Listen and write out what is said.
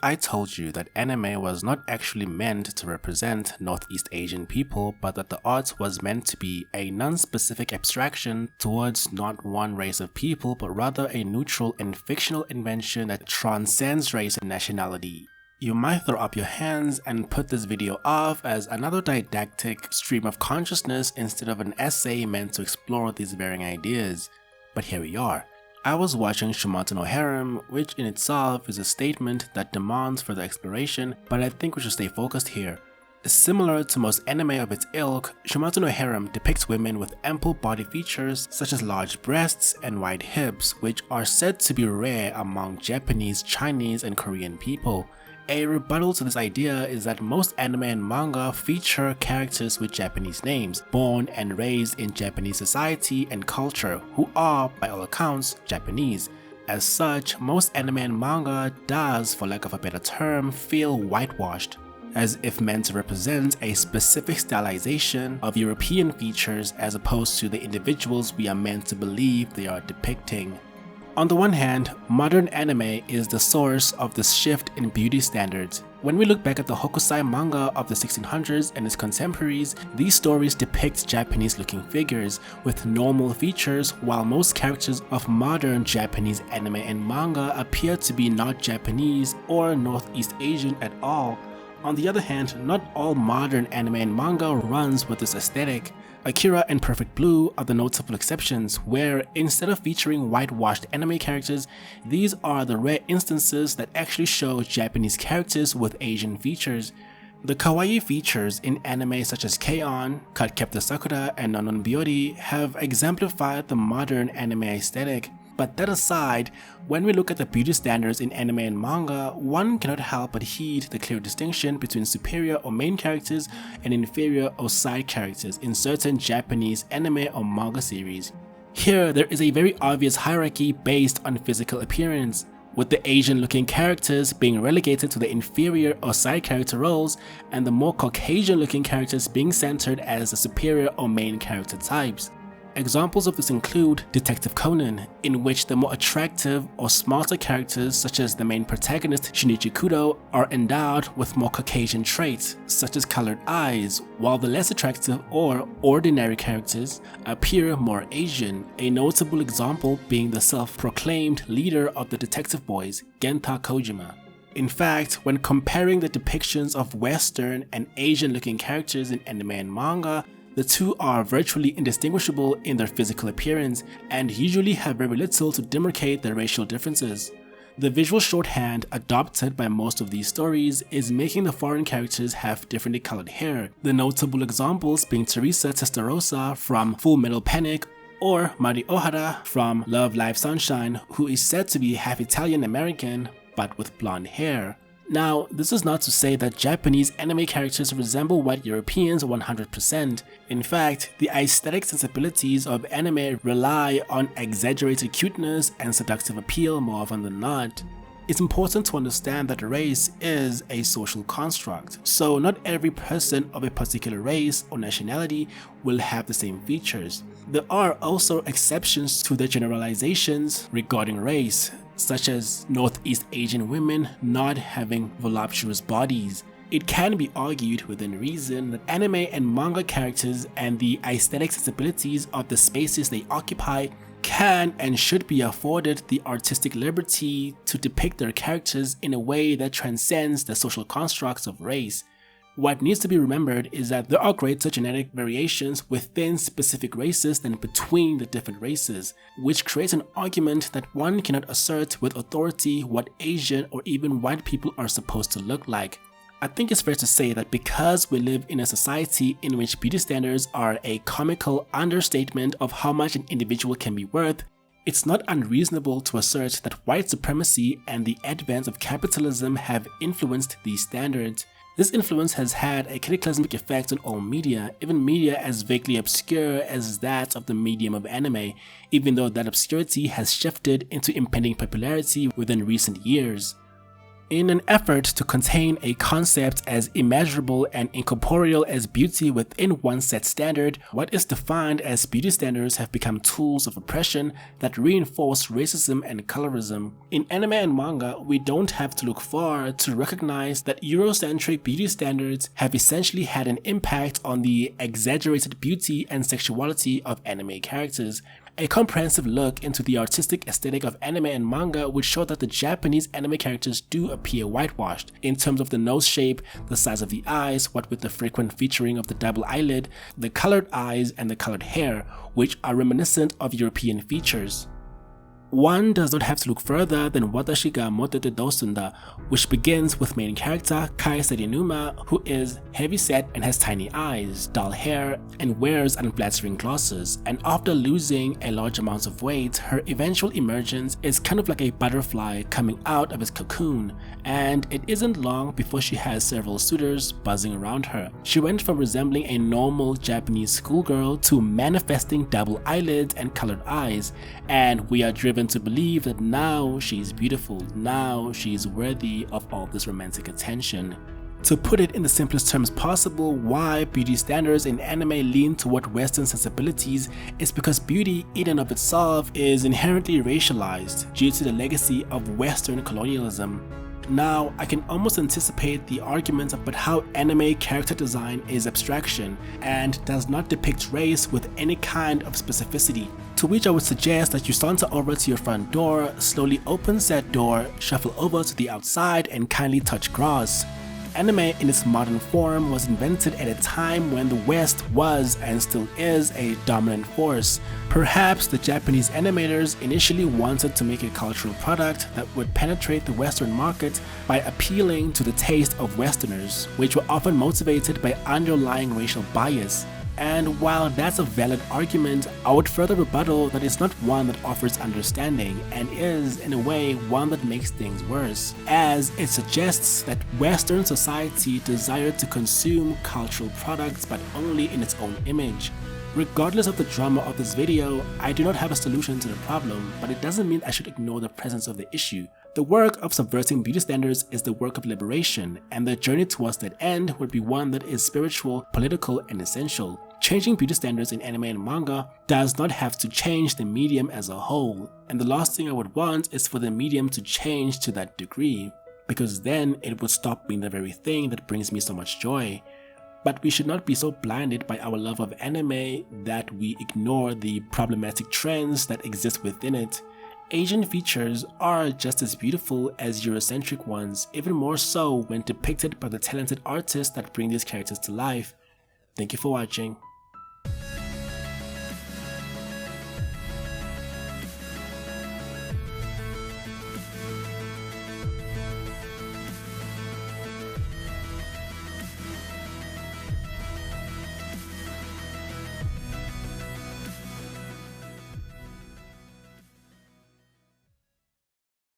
I told you that anime was not actually meant to represent Northeast Asian people, but that the art was meant to be a non-specific abstraction towards not one race of people, but rather a neutral and fictional invention that transcends race and nationality, you might throw up your hands and put this video off as another didactic stream of consciousness instead of an essay meant to explore these varying ideas. But here we are. I was watching Shumatsu no Harem, which in itself is a statement that demands further exploration, but I think we should stay focused here. Similar to most anime of its ilk, Shumatsu no Harem depicts women with ample body features such as large breasts and wide hips, which are said to be rare among Japanese, Chinese, and Korean people. A rebuttal to this idea is that most anime and manga feature characters with Japanese names, born and raised in Japanese society and culture, who are, by all accounts, Japanese. As such, most anime and manga does, for lack of a better term, feel whitewashed, as if meant to represent a specific stylization of European features as opposed to the individuals we are meant to believe they are depicting. On the one hand, modern anime is the source of this shift in beauty standards. When we look back at the Hokusai manga of the 1600s and its contemporaries, these stories depict Japanese-looking figures with normal features, while most characters of modern Japanese anime and manga appear to be not Japanese or Northeast Asian at all. On the other hand, not all modern anime and manga runs with this aesthetic. Akira and Perfect Blue are the notable exceptions, where instead of featuring whitewashed anime characters, these are the rare instances that actually show Japanese characters with Asian features. The kawaii features in anime such as K-On!, Cardcaptor Sakura, and Nonon Biyori have exemplified the modern anime aesthetic. But that aside, when we look at the beauty standards in anime and manga, one cannot help but heed the clear distinction between superior or main characters and inferior or side characters in certain Japanese anime or manga series. Here, there is a very obvious hierarchy based on physical appearance, with the Asian-looking characters being relegated to the inferior or side character roles, and the more Caucasian-looking characters being centered as the superior or main character types. Examples of this include Detective Conan, in which the more attractive or smarter characters such as the main protagonist Shinichi Kudo are endowed with more Caucasian traits such as colored eyes, while the less attractive or ordinary characters appear more Asian, a notable example being the self-proclaimed leader of the Detective Boys, Genta Kojima. In fact, when comparing the depictions of Western and Asian-looking characters in anime and manga, the two are virtually indistinguishable in their physical appearance and usually have very little to demarcate their racial differences. The visual shorthand adopted by most of these stories is making the foreign characters have differently colored hair, the notable examples being Teresa Testarossa from Full Metal Panic or Mari Ohara from Love Live Sunshine, who is said to be half Italian American but with blonde hair. Now, this is not to say that Japanese anime characters resemble white Europeans 100%. In fact, the aesthetic sensibilities of anime rely on exaggerated cuteness and seductive appeal more often than not. It's important to understand that race is a social construct, so not every person of a particular race or nationality will have the same features. There are also exceptions to the generalizations regarding race, such as Northeast Asian women not having voluptuous bodies. It can be argued within reason that anime and manga characters and the aesthetic sensibilities of the spaces they occupy can and should be afforded the artistic liberty to depict their characters in a way that transcends the social constructs of race. What needs to be remembered is that there are greater genetic variations within specific races than between the different races, which creates an argument that one cannot assert with authority what Asian or even white people are supposed to look like. I think it's fair to say that because we live in a society in which beauty standards are a comical understatement of how much an individual can be worth, it's not unreasonable to assert that white supremacy and the advance of capitalism have influenced these standards. This influence has had a cataclysmic effect on all media, even media as vaguely obscure as that of the medium of anime, even though that obscurity has shifted into impending popularity within recent years. In an effort to contain a concept as immeasurable and incorporeal as beauty within one set standard, what is defined as beauty standards have become tools of oppression that reinforce racism and colorism. In anime and manga, we don't have to look far to recognize that Eurocentric beauty standards have essentially had an impact on the exaggerated beauty and sexuality of anime characters. A comprehensive look into the artistic aesthetic of anime and manga would show that the Japanese anime characters do appear whitewashed in terms of the nose shape, the size of the eyes, what with the frequent featuring of the double eyelid, the colored eyes, and the colored hair, which are reminiscent of European features. One does not have to look further than Watashi ga Motete Dosunda, which begins with main character Kai Serinuma, who is heavy-set and has tiny eyes, dull hair, and wears unflattering glasses, and after losing a large amount of weight, her eventual emergence is kind of like a butterfly coming out of its cocoon, and it isn't long before she has several suitors buzzing around her. She went from resembling a normal Japanese schoolgirl to manifesting double eyelids and colored eyes, and we are driven to believe that now she's beautiful, now she's worthy of all this romantic attention. To put it in the simplest terms possible, why beauty standards in anime lean toward Western sensibilities is because beauty in and of itself is inherently racialized due to the legacy of Western colonialism. Now, I can almost anticipate the arguments about how anime character design is abstraction and does not depict race with any kind of specificity, to which I would suggest that you saunter over to your front door, slowly open said door, shuffle over to the outside and kindly touch grass. Anime in its modern form was invented at a time when the West was and still is a dominant force. Perhaps the Japanese animators initially wanted to make a cultural product that would penetrate the Western market by appealing to the taste of Westerners, which were often motivated by underlying racial bias. And while that's a valid argument, I would further rebuttal that it's not one that offers understanding and is, in a way, one that makes things worse, as it suggests that Western society desired to consume cultural products but only in its own image. Regardless of the drama of this video, I do not have a solution to the problem, but it doesn't mean I should ignore the presence of the issue. The work of subverting beauty standards is the work of liberation, and the journey towards that end would be one that is spiritual, political, and essential. Changing beauty standards in anime and manga does not have to change the medium as a whole, and the last thing I would want is for the medium to change to that degree, because then it would stop being the very thing that brings me so much joy. But we should not be so blinded by our love of anime that we ignore the problematic trends that exist within it. Asian features are just as beautiful as Eurocentric ones, even more so when depicted by the talented artists that bring these characters to life. Thank you for watching.